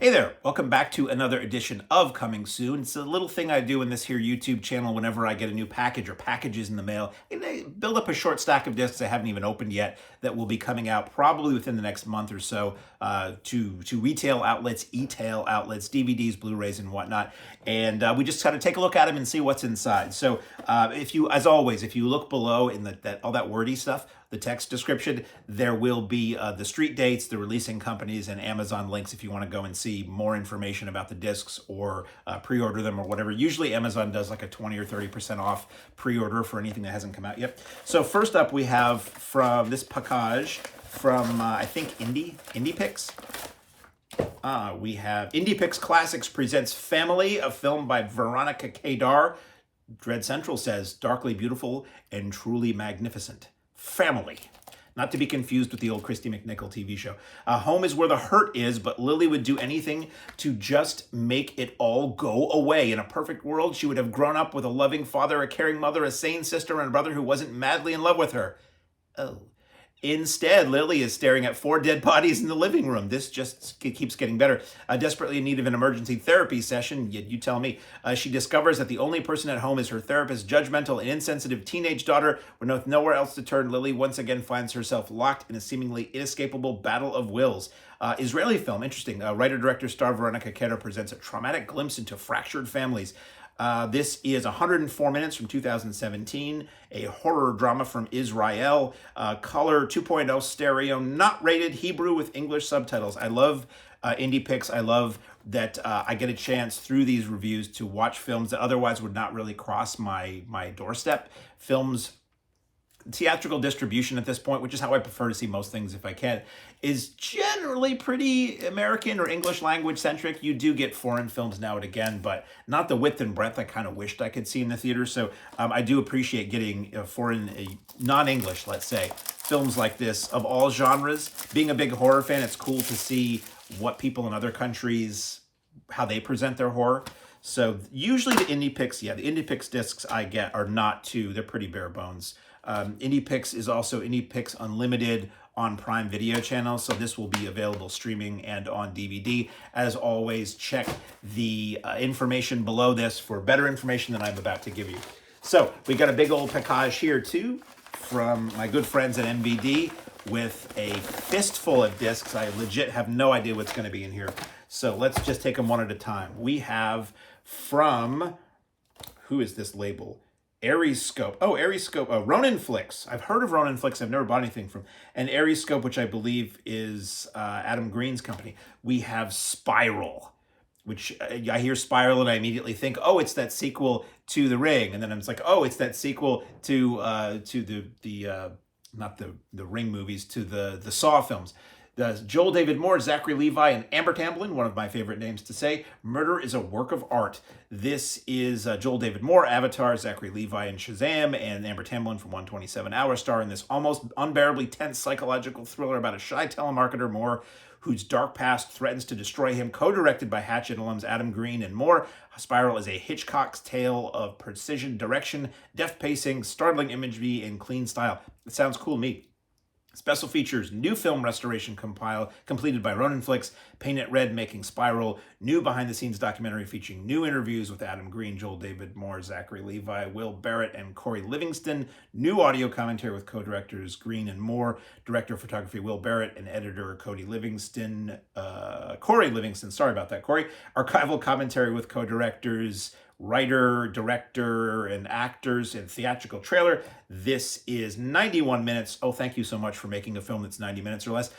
Hey there, welcome back to another edition of Coming Soon. It's a little thing I do in this here YouTube channel whenever I get a new package or packages in the mail. And I build up a short stack of discs I haven't even opened yet that will be coming out probably within the next month or so to retail outlets, e-tail outlets, DVDs, Blu-rays, and whatnot. And we just kind of take a look at them and see what's inside. So if you, as always, if you look below in all that wordy stuff, the text description, there will be the street dates, the releasing companies, and Amazon links if you want to go and see more information about the discs or pre-order them or whatever. Usually Amazon does like a 20 or 30% off pre-order for anything that hasn't come out yet. So first up we have from this package from, I think, IndiePix. We have IndiePix Classics presents Family, a film by Veronica Kedar. Dread Central says, darkly beautiful and truly magnificent. Family. Not to be confused with the old Christy McNichol TV show. Home is where the hurt is, but Lily would do anything to just make it all go away. In a perfect world, she would have grown up with a loving father, a caring mother, a sane sister, and a brother who wasn't madly in love with her. Oh. Instead, Lily is staring at 4 dead bodies in the living room. This just keeps getting better. Desperately in need of an emergency therapy session, you tell me. She discovers that the only person at home is her therapist's judgmental and insensitive teenage daughter. With nowhere else to turn, Lily once again finds herself locked in a seemingly inescapable battle of wills. Israeli film, interesting. Writer-director star Veronica Kedar presents a traumatic glimpse into fractured families. This is 104 minutes from 2017, a horror drama from Israel, color 2.0 stereo, not rated, Hebrew with English subtitles. I love IndiePix. I love that I get a chance through these reviews to watch films that otherwise would not really cross my doorstep. Films, theatrical distribution at this point, which is how I prefer to see most things if I can, is generally pretty American or English language centric. You do get foreign films now and again, but not the width and breadth I kind of wished I could see in the theater. So I do appreciate getting foreign, non-English, let's say, films like this of all genres. Being a big horror fan, it's cool to see what people in other countries, how they present their horror. So usually the IndiePix discs I get are not too, they're pretty bare bones. IndiePix is also IndiePix Unlimited on Prime Video channel, so this will be available streaming and on DVD. As always, check the information below this for better information than I'm about to give you. So we got a big old package here too from my good friends at MVD with a fistful of discs. I legit have no idea what's going to be in here. So let's just take them one at a time. We have from, who is this label? Arescope. Oh, Arescope. Ronin Flix. I've heard of Ronin Flix. I've never bought anything from. And Arescope, which I believe is Adam Green's company. We have Spiral, which I hear Spiral and I immediately think, oh, it's that sequel to The Ring. And then I'm like, oh, it's that sequel to not the Ring movies, to the Saw films. Joel David Moore, Zachary Levi, and Amber Tamblyn, one of my favorite names to say. Murder is a work of art. This is Joel David Moore, Avatar, Zachary Levi, and Shazam, and Amber Tamblyn from 127 Hour star in this almost unbearably tense psychological thriller about a shy telemarketer Moore whose dark past threatens to destroy him, co-directed by Hatchet alums Adam Green and Moore. Spiral is a Hitchcock's tale of precision direction, deft pacing, startling imagery, and clean style. It sounds cool to me. Special features, new film restoration completed by Ronin Flix, Paint It Red making Spiral, new behind-the-scenes documentary featuring new interviews with Adam Green, Joel David Moore, Zachary Levi, Will Barrett, and Corey Livingston, new audio commentary with co-directors Green and Moore, director of photography Will Barrett, and editor Corey Livingston, sorry about that, Corey, archival commentary with co-directors writer, director, and actors, and theatrical trailer. This is 91 minutes. Oh, thank you so much for making a film that's 90 minutes or less.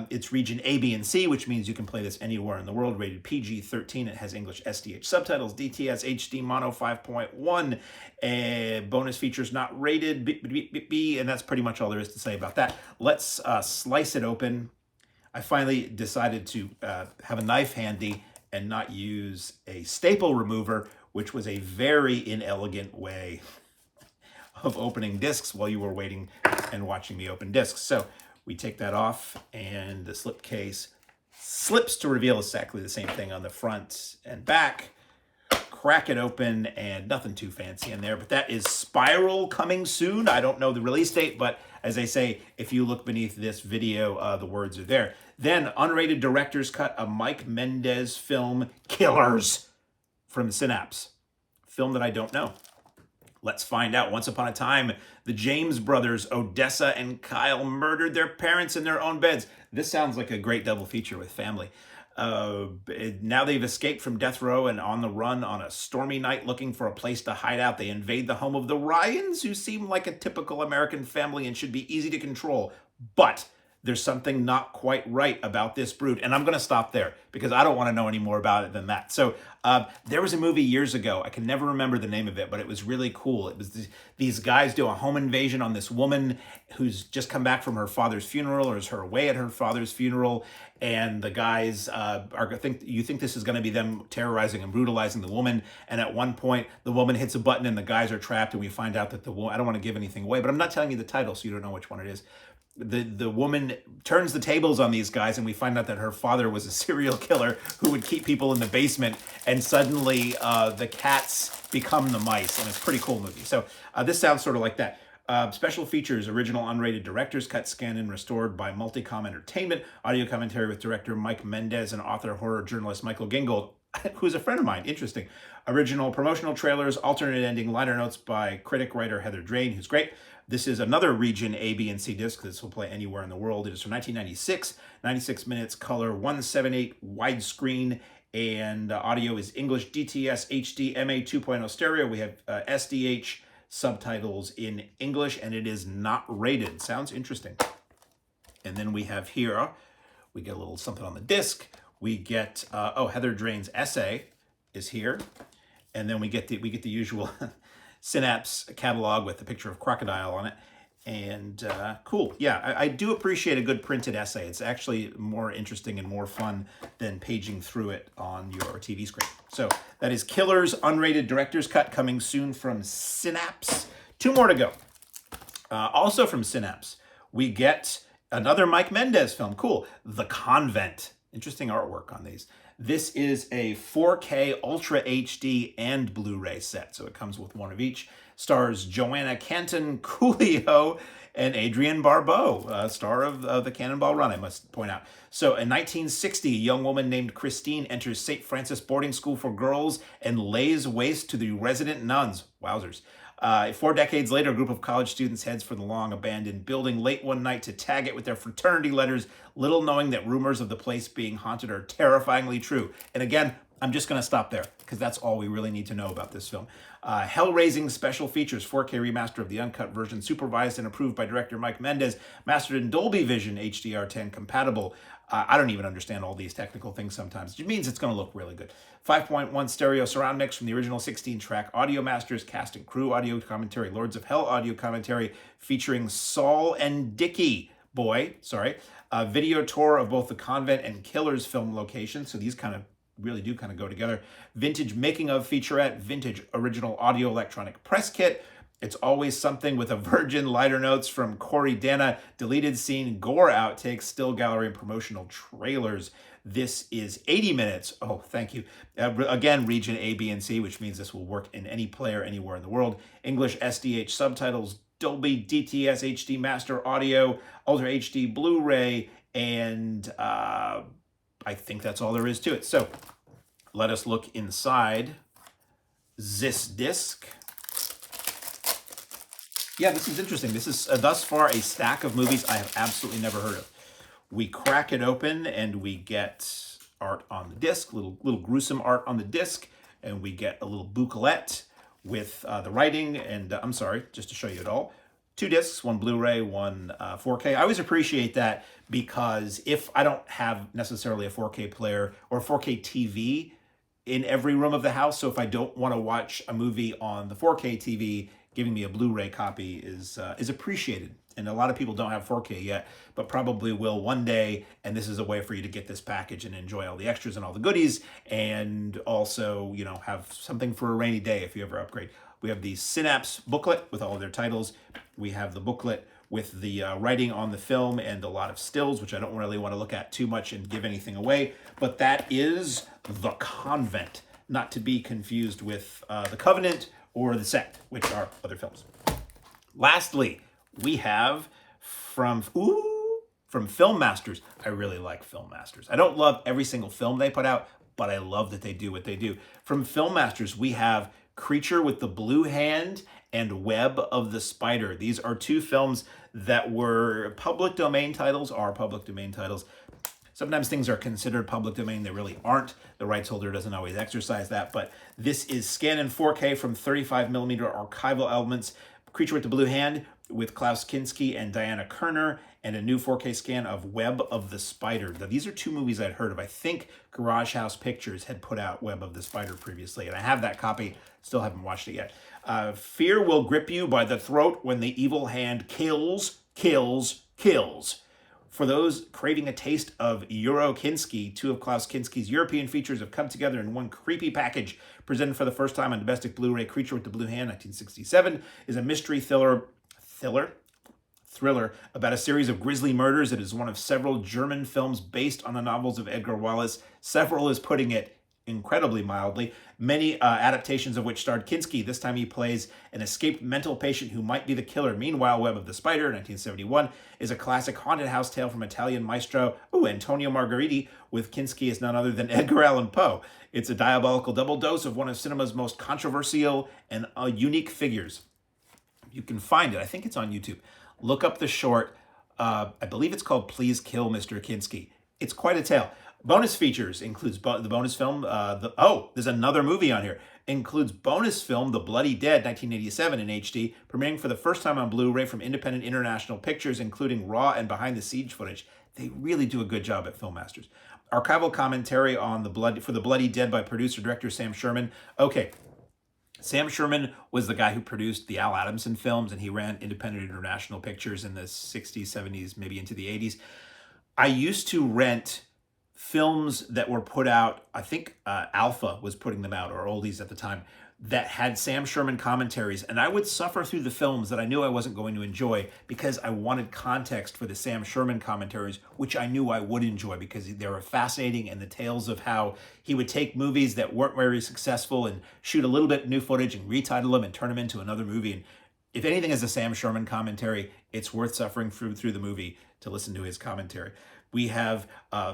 It's region A, B, and C, which means you can play this anywhere in the world. Rated PG-13. It has English SDH subtitles, DTS HD Mono 5.1. Bonus features not rated, B, and that's pretty much all there is to say about that. Let's slice it open. I finally decided to have a knife handy and not use a staple remover, which was a very inelegant way of opening discs while you were waiting and watching me open discs. So we take that off and the slipcase slips to reveal exactly the same thing on the front and back. Crack it open and nothing too fancy in there, but that is Spiral coming soon. I don't know the release date, but As they say, if you look beneath this video, the words are there. Then, unrated director's cut, a Mike Mendez film, Killers, from Synapse. Film that I don't know. Let's find out. Once upon a time, the James brothers, Odessa and Kyle, murdered their parents in their own beds. This sounds like a great double feature with family. Now they've escaped from death row and on the run on a stormy night looking for a place to hide out. They invade the home of the Ryans, who seem like a typical American family and should be easy to control. But there's something not quite right about this brood. And I'm going to stop there because I don't want to know any more about it than that. So there was a movie years ago. I can never remember the name of it, but it was really cool. It was these guys do a home invasion on this woman who's just come back from her father's funeral, or is her away at her father's funeral. And the guys you think this is going to be them terrorizing and brutalizing the woman. And at one point, the woman hits a button and the guys are trapped. And we find out that the woman, I don't want to give anything away, but I'm not telling you the title so you don't know which one it is. The woman turns the tables on these guys, and we find out that her father was a serial killer who would keep people in the basement, and suddenly the cats become the mice, and it's a pretty cool movie. So this sounds sort of like that. Special features, original unrated director's cut, scanned and restored by Multicom Entertainment, audio commentary with director Mike Mendez and author horror journalist Michael Gingold, who's a friend of mine. Interesting. Original promotional trailers, alternate ending, liner notes by critic writer Heather Drain, who's great. This is another region A, B, and C disc. This will play anywhere in the world. It is from 1996, 96 minutes, color 178 widescreen, and audio is English DTS HD MA 2.0 stereo. We have SDH subtitles in English, and it is not rated. Sounds interesting. And then we have here, we get a little something on the disc. We get, Heather Drain's essay is here. And then we get the usual Synapse catalog with the picture of crocodile on it. And cool. Yeah, I do appreciate a good printed essay. It's actually more interesting and more fun than paging through it on your TV screen. So that is Killers, unrated director's cut, coming soon from Synapse. 2 more to go. Also from Synapse, we get another Mike Mendez film. Cool. The Convent. Interesting artwork on these. This is a 4K Ultra HD and Blu-ray set, so it comes with one of each. Stars Joanna Canton, Coolio, and Adrienne Barbeau, star of the Cannonball Run, I must point out. So in 1960, a young woman named Christine enters St. Francis boarding school for girls and lays waste to the resident nuns. Wowzers. 4 decades later, a group of college students heads for the long-abandoned building late one night to tag it with their fraternity letters, little knowing that rumors of the place being haunted are terrifyingly true. And again, I'm just going to stop there, because that's all we really need to know about this film. Hell-raising special features, 4K remaster of the uncut version, supervised and approved by director Mike Mendez, mastered in Dolby Vision, HDR10 compatible. I don't even understand all these technical things sometimes. It means it's going to look really good. 5.1 stereo surround mix from the original 16-track audio masters, cast and crew audio commentary, Lords of Hell audio commentary featuring Saul and Dickie. Video tour of both the Convent and Killers film locations. So these really do go together. Vintage making of featurette, vintage original audio electronic press kit. It's Always Something with a virgin liner notes from Corey Dana, deleted scene, gore outtakes, still gallery, and promotional trailers. This is 80 minutes. Oh, thank you. Again, region A, B, and C, which means this will work in any player anywhere in the world. English SDH subtitles, Dolby DTS HD Master Audio, Ultra HD Blu-ray, and I think that's all there is to it. So let us look inside this disc. Yeah, this is interesting. This is thus far a stack of movies I have absolutely never heard of. We crack it open and we get art on the disc, little gruesome art on the disc, and we get a little booklet with the writing. And I'm sorry, just to show you it all. 2 discs, 1 Blu-ray, 1 4K. I always appreciate that, because if I don't have necessarily a 4K player or a 4K TV in every room of the house, so if I don't want to watch a movie on the 4K TV, giving me a Blu-ray copy is appreciated. And a lot of people don't have 4K yet, but probably will one day. And this is a way for you to get this package and enjoy all the extras and all the goodies, and also, have something for a rainy day if you ever upgrade. We have the Synapse booklet with all of their titles. We have the booklet with the writing on the film and a lot of stills, which I don't really want to look at too much and give anything away. But that is The Convent, not to be confused with The Covenant or The Sect, which are other films. Lastly, we have from Film Masters. I really like Film Masters. I don't love every single film they put out, but I love that they do what they do. From Film Masters, we have Creature with the Blue Hand and Web of the Spider. These are two films that were public domain titles, are public domain titles. Sometimes things are considered public domain. They really aren't. The rights holder doesn't always exercise that, but this is scanned in 4K from 35mm archival elements. Creature with the Blue Hand with Klaus Kinski and Diana Kerner, and a new 4K scan of Web of the Spider. Now, these are two movies I'd heard of. I think Garage House Pictures had put out Web of the Spider previously, and I have that copy. Still haven't watched it yet. Fear will grip you by the throat when the evil hand kills, kills, kills. For those craving a taste of Euro Kinski, two of Klaus Kinski's European features have come together in one creepy package. Presented for the first time on domestic Blu-ray, Creature with the Blue Hand, 1967, is a mystery thriller about a series of grisly murders. It is one of several German films based on the novels of Edgar Wallace. Several is putting it incredibly mildly. Many adaptations of which starred Kinski. This time he plays an escaped mental patient who might be the killer. Meanwhile, Web of the Spider, 1971, is a classic haunted house tale from Italian maestro Antonio Margheriti, with Kinski as none other than Edgar Allan Poe. It's a diabolical double dose of one of cinema's most controversial and unique figures. You can find it. I think it's on YouTube. Look up the short. I believe it's called Please Kill Mr. Kinski. It's quite a tale. Bonus features includes the bonus film. There's another movie on here. Includes bonus film The Bloody Dead, 1987 in HD, premiering for the first time on Blu-ray from Independent International Pictures, including raw and behind-the-scenes footage. They really do a good job at Film Masters. Archival commentary on The Bloody Dead by producer-director Sam Sherman. Okay. Sam Sherman was the guy who produced the Al Adamson films, and he ran Independent International Pictures in the 60s, 70s, maybe into the 80s. I used to rent films that were put out, I think Alpha was putting them out, or Oldies at the time, that had Sam Sherman commentaries, and I would suffer through the films that I knew I wasn't going to enjoy because I wanted context for the Sam Sherman commentaries, which I knew I would enjoy because they were fascinating, and the tales of how he would take movies that weren't very successful and shoot a little bit new footage and retitle them and turn them into another movie. And if anything is a Sam Sherman commentary, it's worth suffering through the movie to listen to his commentary. We have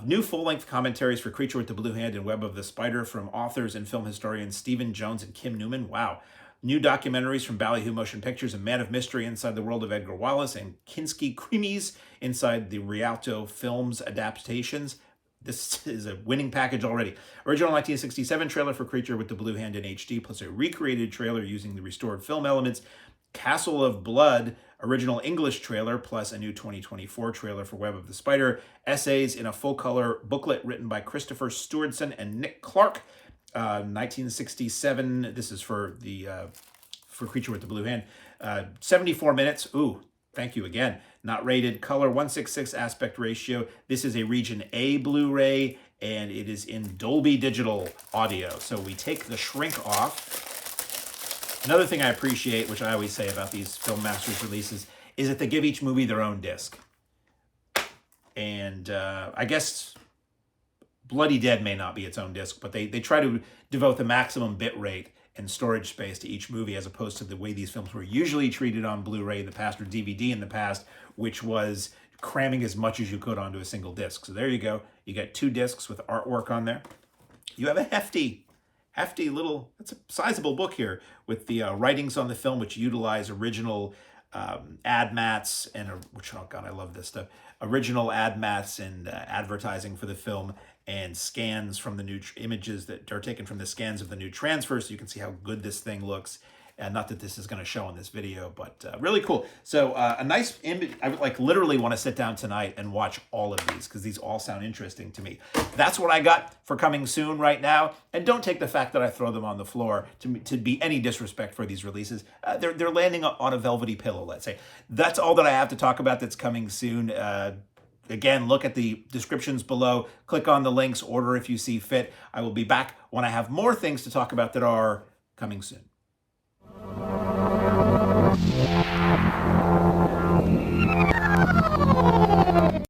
new full-length commentaries for Creature with the Blue Hand and Web of the Spider from authors and film historians Stephen Jones and Kim Newman. Wow. New documentaries from Ballyhoo Motion Pictures, A Man of Mystery Inside the World of Edgar Wallace, and Kinski Creamies Inside the Rialto Films adaptations. This is a winning package already. Original 1967 trailer for Creature with the Blue Hand in HD, plus a recreated trailer using the restored film elements. Castle of Blood, original English trailer, plus a new 2024 trailer for Web of the Spider. Essays in a full-color booklet written by Christopher Stewardson and Nick Clark. 1967, this is for Creature with the Blue Hand. 74 minutes. Ooh, thank you again. Not rated. Color 166 aspect ratio. This is a Region A Blu-ray, and it is in Dolby Digital audio. So we take the shrink off. Another thing I appreciate, which I always say about these Film Masters releases, is that they give each movie their own disc. And I guess Bloody Dead may not be its own disc, but they try to devote the maximum bit rate and storage space to each movie, as opposed to the way these films were usually treated on Blu-ray in the past or DVD in the past, which was cramming as much as you could onto a single disc. So there you go. You got two discs with artwork on there. You have a hefty little, it's a sizable book here with the writings on the film, which utilize original ad mats and, oh God, I love this stuff. Original ad mats and advertising for the film, and scans from the new images that are taken from the scans of the new transfers, so you can see how good this thing looks. Not that this is going to show in this video, but really cool. So a nice image. I would literally want to sit down tonight and watch all of these because these all sound interesting to me. That's what I got for coming soon right now. And don't take the fact that I throw them on the floor to be any disrespect for these releases. They're landing on a velvety pillow, let's say. That's all that I have to talk about that's coming soon. Again, look at the descriptions below. Click on the links, order if you see fit. I will be back when I have more things to talk about that are coming soon.